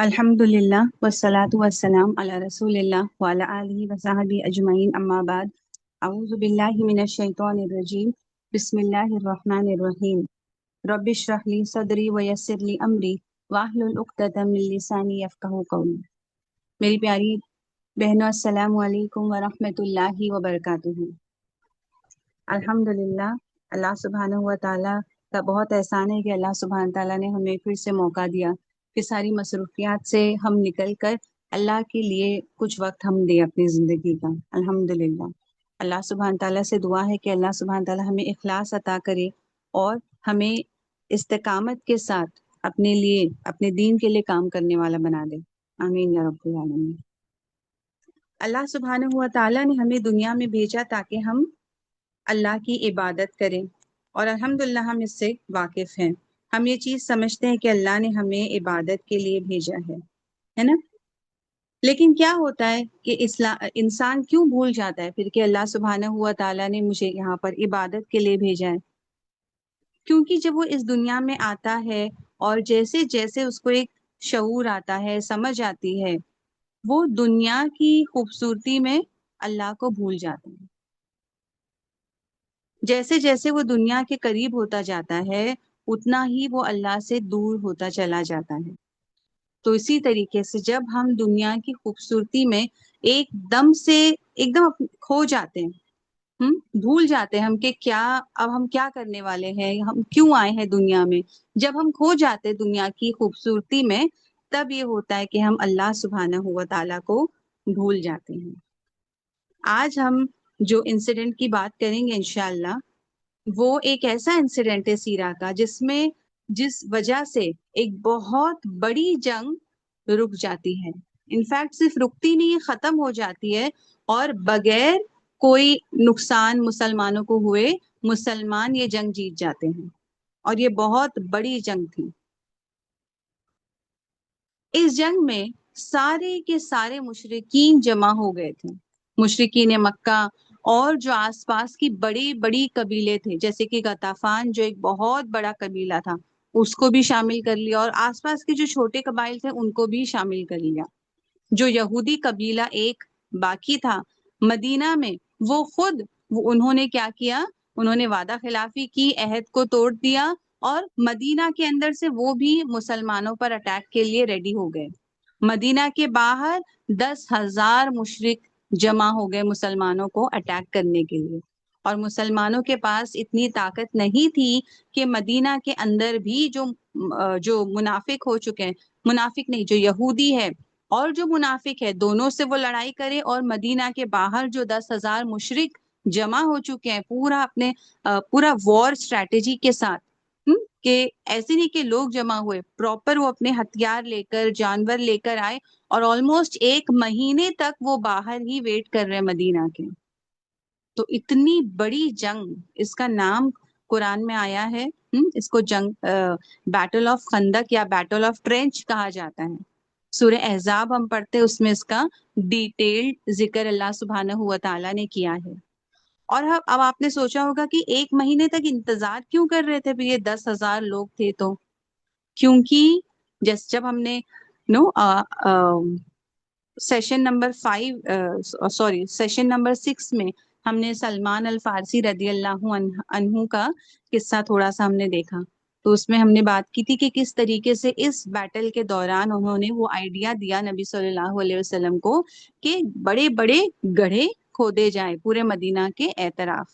अल्हम्दुलिल्लाह वस्सलातु वस्सलाम अला रसूलिल्लाह व अला आलिहि व सहबी अजमईन अम्मा बाद अऊज़ु बिल्लाहि मिनश शैतानिर रजीम बिस्मिल्लाहिर रहमानिर रहीम रब्बि इश्रह ली सदरी व यस्सिर ली अमरी वाहलुल उक़दतम मिन लिसानी यफ़क़हू क़ौली। मेरी प्यारी बहनों, अस्सलामु अलैकुम व रहमतुल्लाहि व बरकातुहू। अल्हम्दुलिल्लाह, अल्लाह सुब्हानहू व तआला का बहुत एहसान है कि अल्लाह सुब्हानहू तआला ने हमें फिर से मौका दिया कि सारी मसरूफियात से हम निकल कर अल्लाह के लिए कुछ वक्त हम दें अपनी ज़िंदगी का। अल्हम्दुलिल्लाह, अल्लाह सुब्हानहू तआला से दुआ है कि अल्लाह सुब्हानहू तआला हमें इखलास अता करे और हमें इस्तिकामत के साथ अपने लिए, अपने दीन के लिए काम करने वाला बना दे। आमीन या रब्बुल आलमीन। अल्लाह सुब्हानहू व तआला ने हमें दुनिया में भेजा ताकि हम अल्लाह की इबादत करें, और अल्हम्दुलिल्लाह हम इससे वाकिफ हैं। हम ये चीज़ समझते हैं कि अल्लाह ने हमें इबादत के लिए भेजा है ना। लेकिन क्या होता है कि इंसान क्यों भूल जाता है फिर कि अल्लाह सुब्हानहू व तआला ने मुझे यहाँ पर इबादत के लिए भेजा है। क्योंकि जब वो इस दुनिया में आता है और जैसे जैसे उसको एक शऊर आता है, समझ आती है, वो दुनिया की खूबसूरती में अल्लाह को भूल जाता है। जैसे जैसे वो दुनिया के करीब होता जाता है, उतना ही वो अल्लाह से दूर होता चला जाता है। तो इसी तरीके से जब हम दुनिया की खूबसूरती में एकदम खो जाते हैं, भूल जाते हैं हम कि क्या, अब हम क्या करने वाले हैं, हम क्यों आए हैं दुनिया में। जब हम खो जाते हैं दुनिया की खूबसूरती में, तब ये होता है कि हम अल्लाह सुब्हानहू व तआला को भूल जाते हैं। आज हम जो इंसिडेंट की बात करेंगे इंशाअल्लाह, वो एक ऐसा इंसिडेंट है सीरा का जिस वजह से एक बहुत बड़ी जंग रुक जाती है। इनफैक्ट सिर्फ रुकती नहीं है, खत्म हो जाती है, और बगैर कोई नुकसान मुसलमानों को हुए मुसलमान ये जंग जीत जाते हैं, और ये बहुत बड़ी जंग थी। इस जंग में सारे के सारे मुशरिकीन जमा हो गए थे। मुशरिकीन मक्का और जो आसपास की बड़ी बड़ी कबीले थे, जैसे कि गताफान जो एक बहुत बड़ा कबीला था, उसको भी शामिल कर लिया, और आसपास के जो छोटे कबाइल थे उनको भी शामिल कर लिया। जो यहूदी कबीला एक बाकी था मदीना में, उन्होंने क्या किया, उन्होंने वादा खिलाफी की, अहद को तोड़ दिया, और मदीना के अंदर से वो भी मुसलमानों पर अटैक के लिए रेडी हो गए। मदीना के बाहर 10,000 मुशरिक जमा हो गए मुसलमानों को अटैक करने के लिए, और मुसलमानों के पास इतनी ताकत नहीं थी कि मदीना के अंदर भी जो मुनाफिक हो चुके हैं, मुनाफिक नहीं, जो यहूदी है और जो मुनाफिक है, दोनों से वो लड़ाई करे, और मदीना के बाहर जो 10,000 मुशरिक जमा हो चुके हैं पूरा वॉर स्ट्रेटेजी के साथ, कि ऐसे नहीं कि लोग जमा हुए, प्रॉपर वो अपने हथियार लेकर, जानवर लेकर आए, और ऑलमोस्ट 1 महीने तक वो बाहर ही वेट कर रहे हैं मदीना के। तो इतनी बड़ी जंग, इसका नाम कुरान में आया है, इसको जंग बैटल ऑफ खंदक या बैटल ऑफ ट्रेंच कहा जाता है। सूरह अहज़ाब हम पढ़ते हैं, उसमें इसका डिटेल्ड जिक्र अल्लाह सुब्हानहू व तआला ने किया है। और अब आपने सोचा होगा कि 1 महीने तक इंतजार क्यों कर रहे थे, ये 10,000 लोग थे तो। क्योंकि जब हमने नो सेशन नंबर 6 में हमने सलमान अल फारसी रदी अल्लाहु अन्हु का किस्सा थोड़ा सा हमने देखा, तो उसमें हमने बात की थी कि किस तरीके से इस बैटल के दौरान उन्होंने वो आइडिया दिया नबी सल्लल्लाहु अलैहि वसल्लम को कि बड़े बड़े गड्ढे खोदे जाएं पूरे मदीना के एतराफ।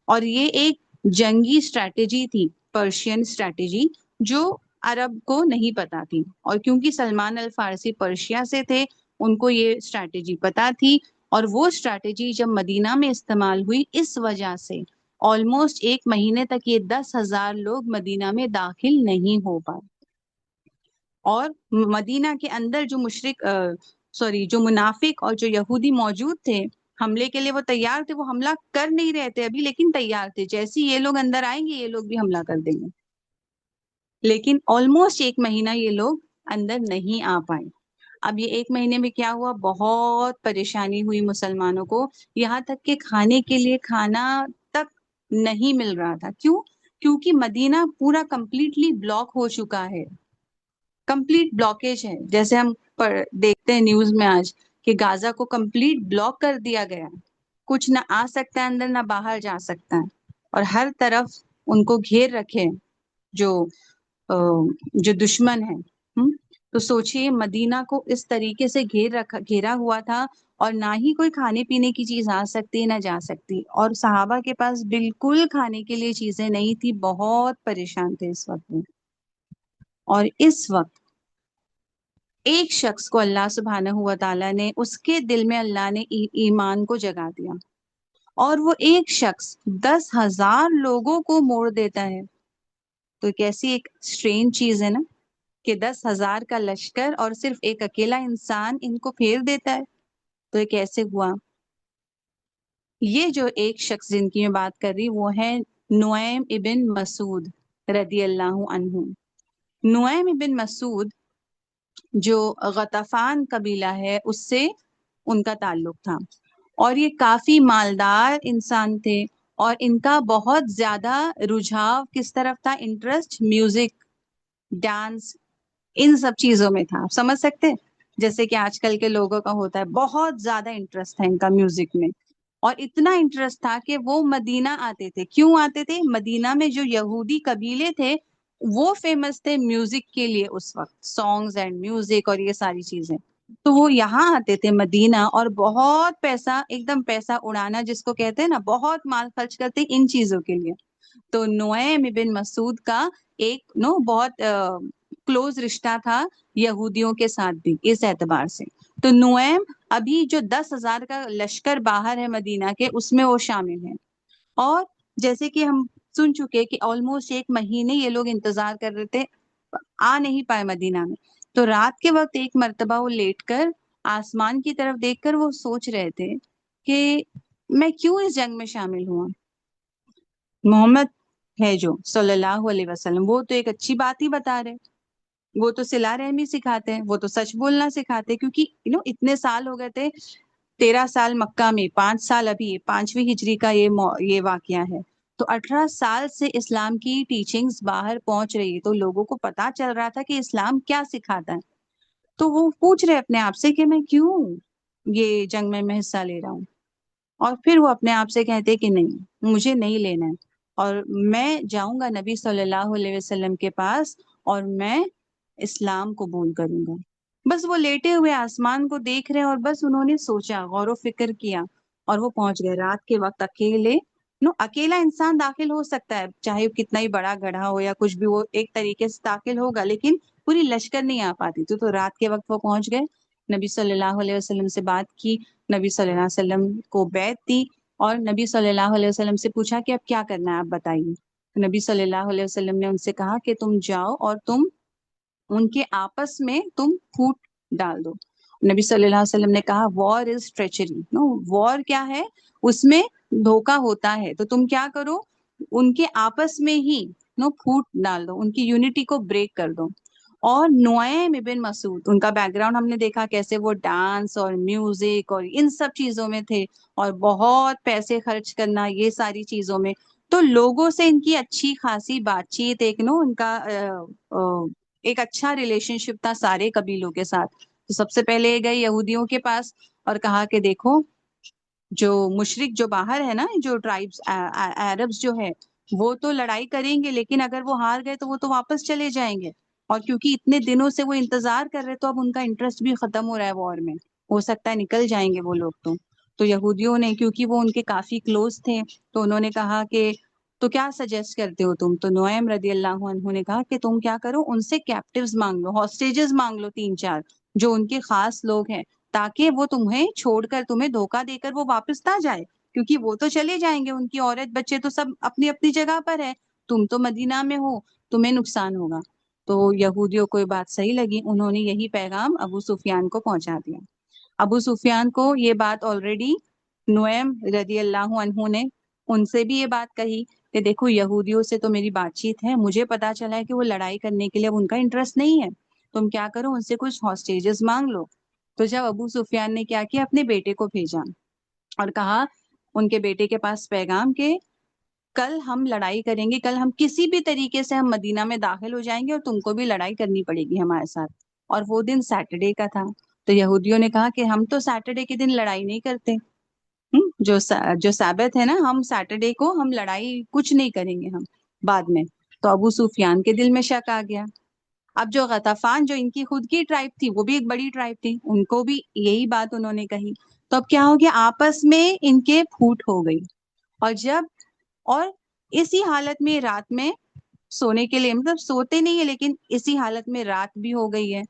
और ये एक जंगी स्ट्रैटेजी थी, पर्शियन स्ट्रैटेजी, जो अरब को नहीं पता थी, और क्योंकि सलमान अल फारसी पर्शिया से थे, उनको ये स्ट्रैटेजी पता थी, और वो स्ट्रैटेजी जब मदीना में इस्तेमाल हुई, इस वजह से ऑलमोस्ट 1 महीने तक ये 10,000 लोग मदीना में दाखिल नहीं हो पाए। और मदीना के अंदर जो मुनाफिक और जो यहूदी मौजूद थे, हमले के लिए वो तैयार थे, वो हमला कर नहीं रहे थे अभी, लेकिन तैयार थे, जैसे ही ये लोग अंदर आएंगे ये लोग भी हमला कर देंगे। लेकिन ऑलमोस्ट 1 महीना ये लोग अंदर नहीं आ पाए। अब ये 1 महीने में क्या हुआ, बहुत परेशानी हुई मुसलमानों को, यहाँ तक कि खाने के लिए खाना तक नहीं मिल रहा था। क्यों? क्योंकि मदीना पूरा कंप्लीटली ब्लॉक हो चुका है। कंप्लीट ब्लॉकेज है, जैसे हम देखते हैं न्यूज में आज कि गाजा को कंप्लीट ब्लॉक कर दिया गया है, कुछ ना आ सकता है अंदर ना बाहर जा सकता है, और हर तरफ उनको घेर रखे हैं जो जो दुश्मन है। तो सोचिए मदीना को इस तरीके से घेरा हुआ था, और ना ही कोई खाने पीने की चीज आ सकती ना जा सकती, और सहाबा के पास बिल्कुल खाने के लिए चीजें नहीं थी, बहुत परेशान थे इस वक्त में। और इस वक्त एक शख्स को अल्लाह सुब्हानहू व तआला ने, उसके दिल में अल्लाह ने ईमान को जगा दिया, और वो एक शख्स 10,000 लोगों को मोड़ देता है। तो कैसी एक स्ट्रेंज चीज है ना, कि 10,000 का लश्कर और सिर्फ एक अकेला इंसान इनको फेर देता है। तो ये कैसे हुआ? ये जो एक शख्स जिनकी मैं बात कर रही वो है नुऐम इबिन मसूद रदी अल्लाह अन्हु। नुऐम इबिन मसूद जो गतफान कबीला है उससे उनका ताल्लुक था, और ये काफी मालदार इंसान थे, और इनका बहुत ज्यादा रुझाव किस तरफ था? इंटरेस्ट म्यूजिक, डांस, इन सब चीजों में था। आप समझ सकते हैं, जैसे कि आजकल के लोगों का होता है, बहुत ज्यादा इंटरेस्ट है इनका म्यूजिक में। और इतना इंटरेस्ट था कि वो मदीना आते थे। क्यों आते थे? मदीना में जो यहूदी कबीले थे वो फेमस थे म्यूजिक के लिए उस वक्त, सॉन्ग्स एंड म्यूजिक और ये सारी चीजें। तो वो यहाँ आते थे मदीना, और बहुत पैसा, एकदम पैसा उड़ाना जिसको कहते हैं ना, बहुत माल खर्च करते इन चीजों के लिए। तो नुऐम इबिन मसूद का एक बहुत क्लोज रिश्ता था यहूदियों के साथ भी इस एतबार से। तो नुऐम अभी जो 10,000 का लश्कर बाहर है मदीना के, उसमें वो शामिल है। और जैसे कि हम सुन चुके कि ऑलमोस्ट 1 महीने ये लोग इंतजार कर रहे थे, आ नहीं पाए मदीना में। तो रात के वक्त एक मर्तबा वो लेटकर आसमान की तरफ देखकर वो सोच रहे थे कि मैं क्यों इस जंग में शामिल हुआ। मोहम्मद है जो सल्लल्लाहु अलैहि वसल्लम, वो तो एक अच्छी बात ही बता रहे, वो तो सिला रहमी सिखाते हैं, वो तो सच बोलना सिखाते हैं, क्योंकि इतने साल हो गए थे, 13 साल मक्का में, 5 साल अभी 5वीं हिजरी का ये वाकया है। तो 18 साल से इस्लाम की टीचिंग्स बाहर पहुंच रही है, तो लोगों को पता चल रहा था कि इस्लाम क्या सिखाता है। तो वो पूछ रहे अपने आप से कि मैं क्यों ये जंग में मैं हिस्सा ले रहा हूँ। और फिर वो अपने आप से कहते कि नहीं, मुझे नहीं लेना है, और मैं जाऊंगा नबी सल्लल्लाहु अलैहि वसल्लम के पास, और मैं इस्लाम कबूल करूंगा। बस वो लेटे हुए आसमान को देख रहे हैं, और बस उन्होंने सोचा, गौर फिक्र किया, और वो पहुंच गए रात के वक्त अकेले। अकेला इंसान दाखिल हो सकता है, चाहे वो कितना ही बड़ा गधा हो या कुछ भी, वो एक तरीके से दाखिल होगा, लेकिन पूरी लश्कर नहीं आ पाती। तो रात के वक्त वो पहुंच गए, नबी सल्लल्लाहु अलैहि वसल्लम से बात की, नबी सल्लल्लाहु अलैहि वसल्लम को बैत दी, और नबी सल्लल्लाहु अलैहि वसल्लम से पूछा कि अब क्या करना है, आप बताइए। तो नबी सल्लल्लाहु अलैहि वसल्लम ने उनसे कहा कि तुम जाओ और तुम उनके आपस में तुम फूट डाल दो। नबी सल्लल्लाहु अलैहि वसल्लम ने कहा war is treachery, no, war क्या है, उसमें धोखा होता है, तो तुम क्या करो, उनके आपस में ही फूट डाल दो, उनकी यूनिटी को ब्रेक कर दो। और नुऐम इबिन मसूद, उनका बैकग्राउंड हमने देखा कैसे वो डांस और म्यूजिक और इन सब चीजों में थे, और बहुत पैसे खर्च करना ये सारी चीजों में। तो लोगों से इनकी अच्छी खासी बातचीत, एक उनका एक अच्छा रिलेशनशिप था सारे कबीलों के साथ। तो सबसे पहले ये गए यहूदियों के पास और कहा कि देखो, जो मुशरिक जो बाहर है ना, जो ट्राइब्स अरब्स जो है, वो तो लड़ाई करेंगे, लेकिन अगर वो हार गए तो वो तो वापस चले जाएंगे, और क्योंकि इतने दिनों से वो इंतजार कर रहे, तो अब उनका इंटरेस्ट भी खत्म हो रहा है वॉर में, हो सकता है निकल जाएंगे वो लोग। तो यहूदियों ने, क्योंकि वो उनके काफी क्लोज थे, तो उन्होंने कहा कि तो क्या सजेस्ट करते हो तुम? तो नुऐम रदी अल्लाह अन्हु ने कहा कि तुम क्या करो, उनसे कैप्टिव्स मांग लो, हॉस्टेजेस मांग लो 3-4, जो उनके खास लोग हैं, ताकि वो तुम्हें छोड़कर, तुम्हें धोखा देकर वो वापस ना जाए, क्योंकि वो तो चले जाएंगे, उनकी औरत बच्चे तो सब अपनी अपनी जगह पर है, तुम तो मदीना में हो, तुम्हें नुकसान होगा। तो यहूदियों को ये बात सही लगी, उन्होंने यही पैगाम अबू सुफियान को पहुंचा दिया। अबू सुफियान को ये बात ऑलरेडी नुऐम रदी अल्लाह अन्हु ने उनसे भी ये बात कही कि देखो, यहूदियों से तो मेरी बातचीत है, मुझे पता चला है कि वो लड़ाई करने के लिए अब उनका इंटरेस्ट नहीं है, तुम क्या करो, उनसे कुछ हॉस्टेजेस मांग लो। तो जब अबू सुफियान ने क्या किया, अपने बेटे को भेजा और कहा उनके बेटे के पास पैगाम के کل ہم لڑائی کریں گے، کل ہم کسی بھی طریقے سے ہم مدینہ میں داخل ہو جائیں گے اور تم کو بھی لڑائی کرنی پڑے گی ہمارے ساتھ. اور وہ دن سیٹرڈے کا تھا. تو یہودیوں نے کہا کہ ہم تو سیٹرڈے کے دن لڑائی نہیں کرتے. جو سابت ہے نا، ہم سیٹرڈے کو ہم لڑائی کچھ نہیں کریں گے ہم بعد میں. تو ابو سفیان کے دل میں شک آ گیا. اب جو غطفان، جو ان کی خود کی ٹرائب تھی، وہ بھی ایک بڑی ٹرائب تھی، ان کو بھی یہی بات انہوں نے کہی. تو اب کیا ہو گیا، آپس میں ان کے پھوٹ ہو گئی. اور اسی حالت میں رات میں سونے کے لیے، مطلب سوتے نہیں ہے لیکن اسی حالت میں رات بھی ہو گئی ہے.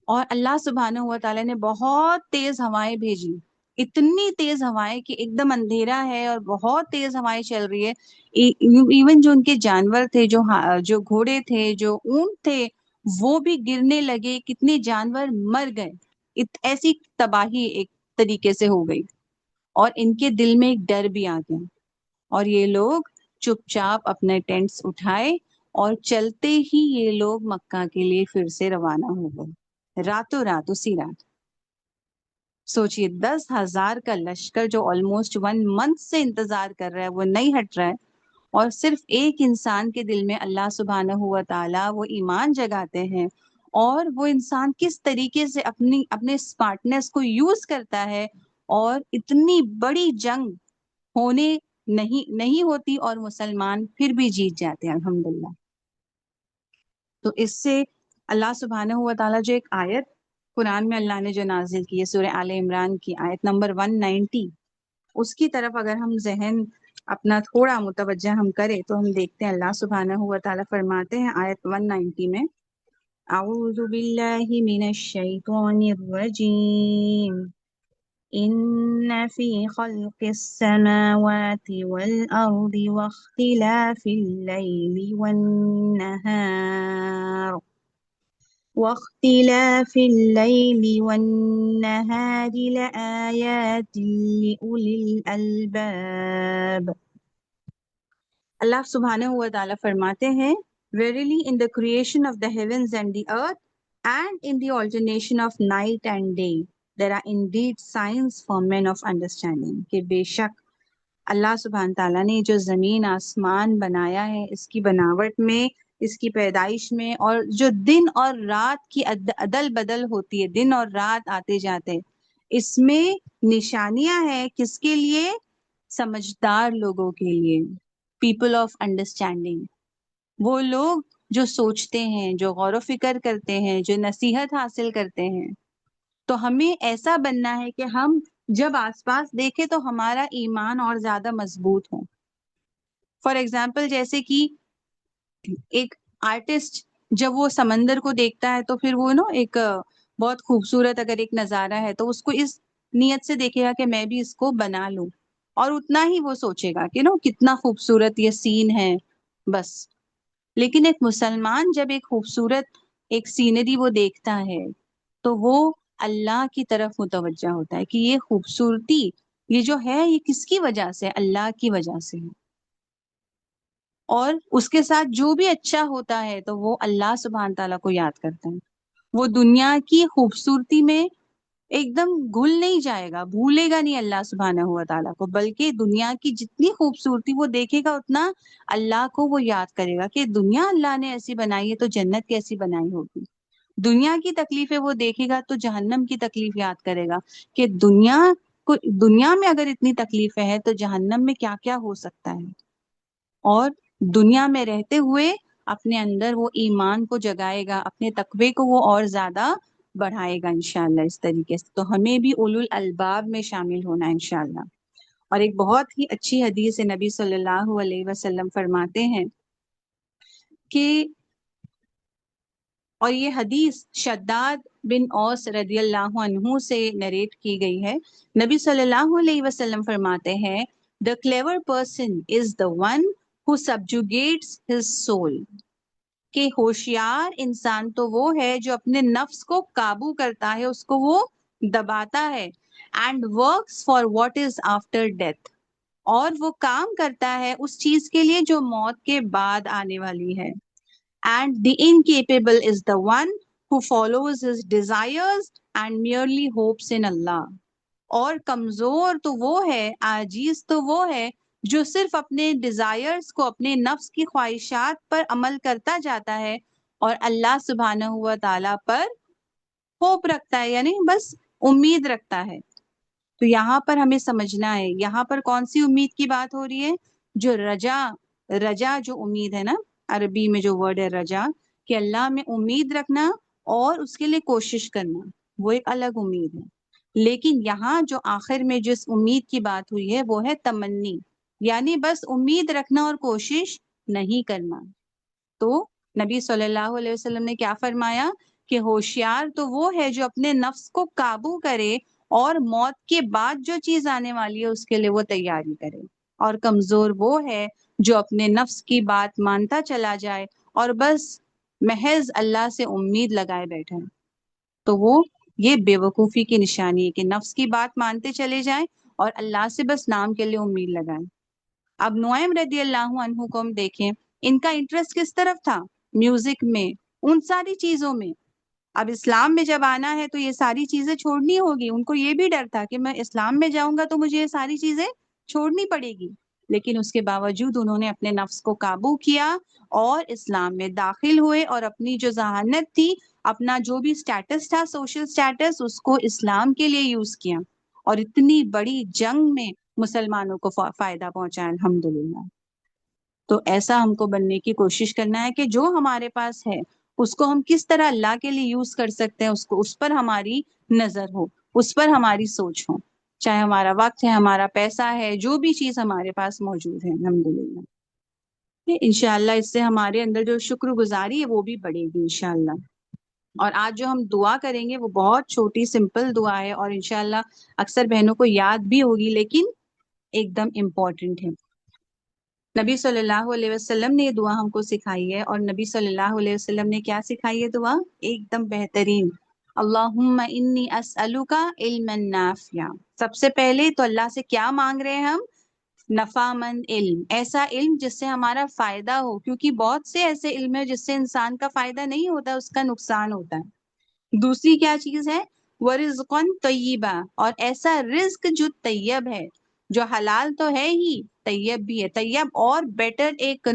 اور اللہ سبحانہ ہوا تعالیٰ نے بہت تیز ہوائیں بھیجی، اتنی تیز ہوائیں کہ ایک دم اندھیرا ہے اور بہت تیز ہوائیں چل رہی ہے. ایون جو ان کے جانور تھے، جو گھوڑے تھے، جو اونٹ تھے، وہ بھی گرنے لگے. کتنے جانور مر گئے. ایسی تباہی ایک طریقے سے ہو گئی. اور ان کے دل میں ایک ڈر بھی آ گیا، اور یہ لوگ چپ چاپ اپنے ٹینٹس اٹھائے اور چلتے ہی یہ لوگ مکہ کے لیے پھر سے روانہ ہو گئے، راتوں رات، اسی رات. سوچئے 10,000 کا لشکر جو آلموسٹ 1 منتھ سے انتظار کر رہا ہے، وہ نہیں ہٹ رہا ہے، اور صرف ایک انسان کے دل میں اللہ سبحانہ ہوا تعالیٰ وہ ایمان جگاتے ہیں. اور وہ انسان کس طریقے سے اپنے اسمارٹنس کو یوز کرتا ہے، اور اتنی بڑی جنگ ہونے نہیں ہوتی اور مسلمان پھر بھی جیت جاتے ہیں الحمدللہ. تو اس سے اللہ سبحانہ ہوا تعالیٰ جو ایک آیت قرآن میں اللہ نے جو نازل کی ہے، سورہ آل عمران کی آیت نمبر 190، اس کی طرف اگر ہم ذہن اپنا تھوڑا متوجہ ہم کریں تو ہم دیکھتے ہیں اللہ سبحانہ ہوا تعالیٰ فرماتے ہیں آیت 190 میں، اعوذ باللہ من الشیطان الرجیم ان فی خلق السماوات والارض واختلاف اللیل والنهار لآیات لأولی الالباب. اللہ سبحانہ ہوا تعالیٰ فرماتے ہیں، Verily in the creation of the heavens and the earth and in the alternation of night and day there are indeed signs for men of understanding. کہ بے شک اللہ سبحانہ تعالیٰ نے جو زمین آسمان بنایا ہے، اس کی بناوٹ میں، اس کی پیدائش میں، اور جو دن اور رات کی عدل بدل ہوتی ہے، دن اور رات آتے جاتے، اس میں نشانیاں ہیں کس کے لیے؟ سمجھدار لوگوں کے لیے، پیپل آف انڈرسٹینڈنگ، وہ لوگ جو سوچتے ہیں، جو غور و فکر کرتے ہیں، جو نصیحت حاصل کرتے ہیں. تو ہمیں ایسا بننا ہے کہ ہم جب آس پاس دیکھیں تو ہمارا ایمان اور زیادہ مضبوط ہو. فار ایگزامپل، جیسے کہ ایک آرٹسٹ جب وہ سمندر کو دیکھتا ہے تو پھر وہ ایک بہت خوبصورت اگر ایک نظارہ ہے تو اس کو اس نیت سے دیکھے گا کہ میں بھی اس کو بنا لوں، اور اتنا ہی وہ سوچے گا کہ کتنا خوبصورت یہ سین ہے بس. لیکن ایک مسلمان جب ایک خوبصورت ایک سینری وہ دیکھتا ہے تو وہ اللہ کی طرف متوجہ ہوتا ہے کہ یہ خوبصورتی، یہ جو ہے، یہ کس کی وجہ سے؟ اللہ کی وجہ سے ہے. اور اس کے ساتھ جو بھی اچھا ہوتا ہے تو وہ اللہ سبحانہ تعالیٰ کو یاد کرتا ہے. وہ دنیا کی خوبصورتی میں ایک دم گھل نہیں جائے گا، بھولے گا نہیں اللہ سبحانہ ہوا تعالیٰ کو، بلکہ دنیا کی جتنی خوبصورتی وہ دیکھے گا اتنا اللہ کو وہ یاد کرے گا کہ دنیا اللہ نے ایسی بنائی ہے تو جنت کیسی بنائی ہوگی. دنیا کی تکلیفیں وہ دیکھے گا تو جہنم کی تکلیف یاد کرے گا کہ دنیا میں اگر اتنی تکلیفیں ہیں تو جہنم میں کیا کیا ہو سکتا ہے. اور دنیا میں رہتے ہوئے اپنے اندر وہ ایمان کو جگائے گا، اپنے تقوی کو وہ اور زیادہ بڑھائے گا انشاءاللہ اس طریقے سے. تو ہمیں بھی اولو الالباب میں شامل ہونا ہے انشاءاللہ. اور ایک بہت ہی اچھی حدیث ہے، نبی صلی اللہ علیہ وسلم فرماتے ہیں کہ، اور یہ حدیث شداد بن اوس رضی اللہ عنہ سے نریٹ کی گئی ہے. نبی صلی اللہ علیہ وسلم فرماتے ہیں، The clever person is the one who subjugates his soul. کہ ہوشیار انسان تو وہ ہے جو اپنے نفس کو قابو کرتا ہے، اس کو وہ دباتا ہے. And works for what is after death. اور وہ کام کرتا ہے اس چیز کے لیے جو موت کے بعد آنے والی ہے. And the incapable is the one who follows his desires and merely hopes in Allah. اور کمزور تو وہ ہے، عاجز تو وہ ہے جو صرف اپنے ڈیزائرز کو، اپنے نفس کی خواہشات پر عمل کرتا جاتا ہے اور اللہ سبحانہ و تعالیٰ پر ہوپ رکھتا ہے، یعنی بس امید رکھتا ہے۔ تو یہاں پر ہمیں سمجھنا ہے، یہاں پر کون سی امید کی بات ہو رہی ہے؟ جو رجا، رجا جو امید ہے نا، عربی میں جو ورڈ ہے رجا، کہ اللہ میں امید رکھنا اور اس کے لیے کوشش کرنا، وہ ایک الگ امید ہے۔ لیکن یہاں جو آخر میں جس امید کی بات ہوئی ہے وہ ہے تمنی، یعنی بس امید رکھنا اور کوشش نہیں کرنا۔ تو نبی صلی اللہ علیہ وسلم نے کیا فرمایا کہ ہوشیار تو وہ ہے جو اپنے نفس کو قابو کرے اور موت کے بعد جو چیز آنے والی ہے اس کے لیے وہ تیاری کرے، اور کمزور وہ ہے جو اپنے نفس کی بات مانتا چلا جائے اور بس محض اللہ سے امید لگائے بیٹھے۔ تو وہ یہ بے وقوفی کی نشانی ہے کہ نفس کی بات مانتے چلے جائیں اور اللہ سے بس نام کے لیے امید لگائیں۔ اب نعیم رضی اللہ عنہ کو ہم دیکھیں، ان کا انٹرسٹ کس طرف تھا؟ میوزک میں، ان ساری چیزوں میں۔ اب اسلام میں جب آنا ہے تو یہ ساری چیزیں چھوڑنی ہوگی، ان کو یہ بھی ڈر تھا کہ میں اسلام میں جاؤں گا تو مجھے یہ ساری چیزیں چھوڑنی پڑے گی، لیکن اس کے باوجود انہوں نے اپنے نفس کو قابو کیا اور اسلام میں داخل ہوئے، اور اپنی جو ذہانت تھی، اپنا جو بھی سٹیٹس تھا، سوشل سٹیٹس، اس کو اسلام کے لیے یوز کیا، اور اتنی بڑی جنگ میں مسلمانوں کو فائدہ پہنچا، الحمدللہ۔ تو ایسا ہم کو بننے کی کوشش کرنا ہے کہ جو ہمارے پاس ہے اس کو ہم کس طرح اللہ کے لیے یوز کر سکتے ہیں، اس پر ہماری نظر ہو، اس پر ہماری سوچ ہو، چاہے ہمارا وقت ہے، ہمارا پیسہ ہے، جو بھی چیز ہمارے پاس موجود ہے، الحمدللہ۔ انشاءاللہ اس سے ہمارے اندر جو شکر گزاری ہے وہ بھی بڑھے گی انشاءاللہ۔ اور آج جو ہم دعا کریں گے وہ بہت چھوٹی سمپل دعا ہے، اور انشاءاللہ اکثر بہنوں کو یاد بھی ہوگی، لیکن ایک دم امپورٹنٹ ہے۔ نبی صلی اللہ علیہ وسلم نے یہ دعا ہم کو سکھائی ہے، اور نبی صلی اللہ علیہ وسلم نے کیا سکھائی ہے دعا؟ ایک دم بہترین، اللہم انی اسألک علما نافعا۔ سب سے پہلے تو اللہ سے کیا مانگ رہے ہیں ہم؟ نفع مند علم، ایسا علم جس سے ہمارا فائدہ ہو، کیونکہ بہت سے ایسے علم ہے جس سے انسان کا فائدہ نہیں ہوتا، اس کا نقصان ہوتا ہے۔ دوسری کیا چیز ہے؟ ورزقا طیبا، اور ایسا رزق جو طیب ہے، جو حلال تو ہے ہی، طیب بھی ہے، طیب اور بیٹر ایک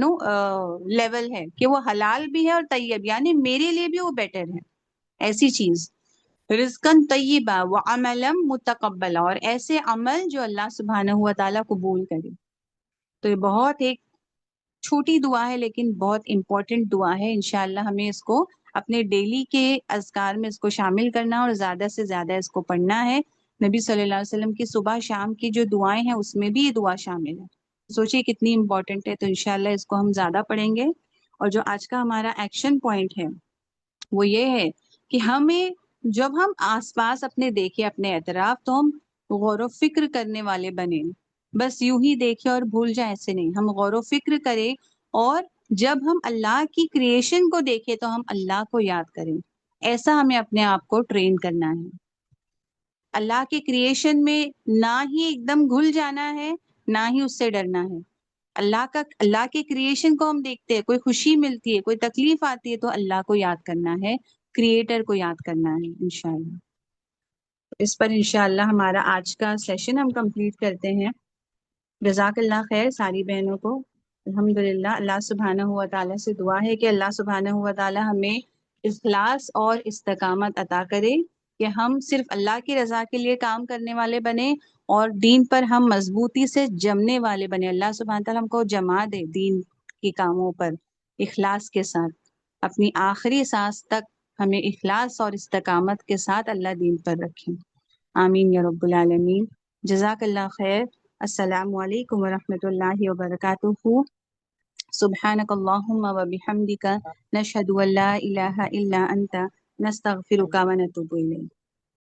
لیول ہے کہ وہ حلال بھی ہے اور طیب، یعنی میرے لیے بھی وہ بیٹر ہے، ایسی چیز۔ رزقاً طیبا وعملا متقبلا، اور ایسے عمل جو اللہ سبحانہ و تعالیٰ قبول کرے۔ تو یہ بہت ایک چھوٹی دعا ہے لیکن بہت امپورٹنٹ دعا ہے، انشاءاللہ ہمیں اس کو اپنے ڈیلی کے اذکار میں اس کو شامل کرنا اور زیادہ سے زیادہ اس کو پڑھنا ہے۔ نبی صلی اللہ علیہ وسلم کی صبح شام کی جو دعائیں ہیں اس میں بھی یہ دعا شامل ہے، سوچئے کتنی امپورٹنٹ ہے۔ تو انشاءاللہ اس کو ہم زیادہ پڑھیں گے۔ اور جو آج کا ہمارا ایکشن پوائنٹ ہے وہ یہ ہے کہ ہمیں جب ہم آس پاس اپنے دیکھیں، اپنے اطراف، تو ہم غور و فکر کرنے والے بنیں، بس یوں ہی دیکھیں اور بھول جائیں، ایسے نہیں، ہم غور و فکر کریں، اور جب ہم اللہ کی کریشن کو دیکھیں تو ہم اللہ کو یاد کریں۔ ایسا ہمیں اپنے آپ کو ٹرین کرنا ہے، اللہ کے کریشن میں نہ ہی ایک دم گھل جانا ہے، نہ ہی اس سے ڈرنا ہے۔ اللہ کے کریشن کو ہم دیکھتے ہیں، کوئی خوشی ملتی ہے، کوئی تکلیف آتی ہے، تو اللہ کو یاد کرنا ہے، کریٹر کو یاد کرنا ہے انشاءاللہ۔ اس پر انشاءاللہ ہمارا آج کا سیشن ہم کمپلیٹ کرتے ہیں۔ جزاک اللہ خیر ساری بہنوں کو۔ الحمدللہ اللہ سبحانہ و تعالیٰ سے دعا ہے کہ اللہ سبحانہ و تعالیٰ ہمیں اخلاص اور استقامت عطا کرے، کہ ہم صرف اللہ کی رضا کے لیے کام کرنے والے بنے اور دین پر ہم مضبوطی سے جمنے والے بنے۔ اللہ سبحانہ تعالیٰ ہم کو جما دے دین کے کاموں پر اخلاص کے ساتھ، اپنی آخری سانس تک ہمیں اخلاص اور استقامت کے ساتھ اللہ دین پر رکھیں۔ آمین یا رب العالمین۔ جزاک اللہ خیر۔ السلام علیکم ورحمۃ اللہ وبرکاتہ۔ سبحانک اللہم وبحمدک، نشہد ان لا الہ الا انت، نستغفرک ونتوب الیک۔